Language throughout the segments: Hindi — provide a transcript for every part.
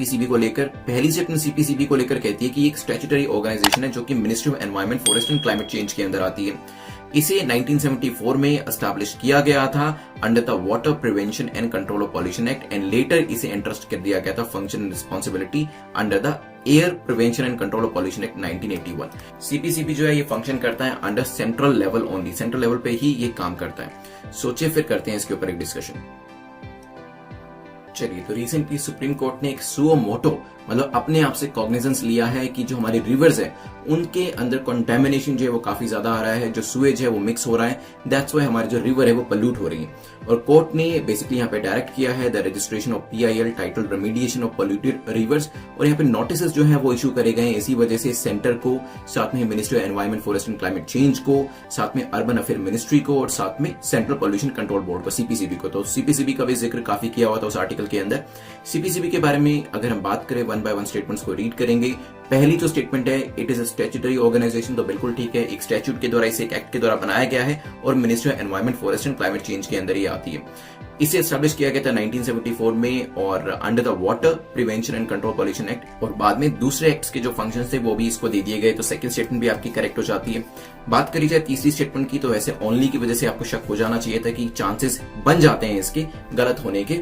सीपीसीबी को लेकर। पहली स्टेटमेंट सीपीसीबी को लेकर कहती है कि एक स्टैट्यूटरी ऑर्गेनाइजेशन है जो कि ministry of environment, forest and climate change के अंदर आती है। इसे 1974 में एस्टैब्लिश किया गया था under the water prevention and control of pollution act and later इसे एंट्रस्ट कर दिया गया था function and responsibility under the air prevention and control of pollution act 1981। CPCB जो है ये फंक्शन करता है under central level only, central level पे ही ये काम करता है। सोचिए फिर करते हैं इसके ऊपर एक डिस्कशन। चलिए, तो रिसेंटली सुप्रीम कोर्ट ने एक सुओ मोटो मतलब अपने आप से कॉग्निजेंस लिया है कि जो हमारे रिवर्स है उनके अंदर कंटेमिनेशन जो है वो काफी ज्यादा आ रहा है, जो सुएज है वो मिक्स हो रहा है, दैट्स व्हाई हमारी जो रिवर है वो पल्यूट हो रही है। और कोर्ट ने बेसिकली यहाँ पे डायरेक्ट किया है the registration of PIL title remediation of polluted reverse, और यहाँ पे नोटिस जो है वो इशू करे गए हैं। इसी वजह से सेंटर को, साथ में ministry of environment, forest and climate change को, साथ में अर्बन अफेयर मिनिस्ट्री को और साथ में सेंट्रल पॉल्यूशन कंट्रोल बोर्ड को, सीपीसीबी को। तो सीपीसीबी का भी जिक्र काफी किया हुआ था उस आर्टिकल के अंदर। सीपीसीबी के बारे में अगर हम बात करें, वन बाय वन स्टेटमेंट्स को रीड करेंगे। पहली जो स्टेटमेंट है, it is a statutory organisation, तो बिल्कुल ठीक है, एक स्टैट्यूट के द्वारा, इसे एक एक्ट के द्वारा बनाया गया है और ministry of environment, forest and climate change के अंदर ये आती है। इसे एस्टैब्लिश किया गया था 1974 में और under the water prevention and control pollution act, और बाद में दूसरे एक्ट्स के जो फंक्शंस थे वो भी इसको दे दिए गए। तो सेकंड स्टेटमेंट भी आपकी करेक्ट हो जाती है। बात करी जाए तीसरी स्टेटमेंट की, तो वैसे ओनली की वजह से आपको शक हो जाना चाहिए था कि चांसेस बन जाते हैं इसके गलत होने के।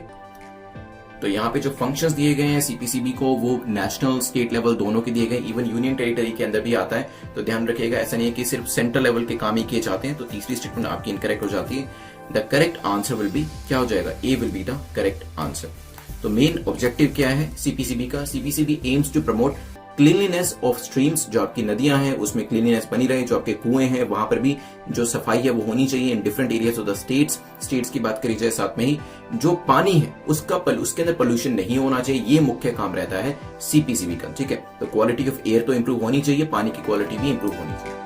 तो यहाँ पे जो फंक्शंस दिए गए हैं सीपीसीबी को, वो नेशनल, स्टेट लेवल दोनों के दिए गए, इवन यूनियन टेरिटरी के अंदर भी आता है। तो ध्यान रखिएगा, ऐसा नहीं है कि सिर्फ सेंट्रल लेवल के काम ही किए जाते हैं। तो तीसरी स्टेटमेंट आपकी इनकरेक्ट हो जाती है। The correct answer will be, क्या हो जाएगा, A will be the correct answer. तो मेन ऑब्जेक्टिव क्या है सीपीसीबी का? CPCB aims to promote cleanliness of streams, जो आपकी नदियां हैं उसमें क्लीनलीनेस बनी रहे, जो आपके कुएं हैं वहां पर भी जो सफाई है वो होनी चाहिए in different areas of the states की बात करी जाए, साथ में ही जो पानी है उसके अंदर पोल्यूशन नहीं होना चाहिए, ये मुख्य काम रहता है सीपीसीबी का। ठीक है, तो क्वालिटी ऑफ एयर तो इंप्रूव होनी चाहिए, पानी की क्वालिटी भी इंप्रूव होनी चाहिए।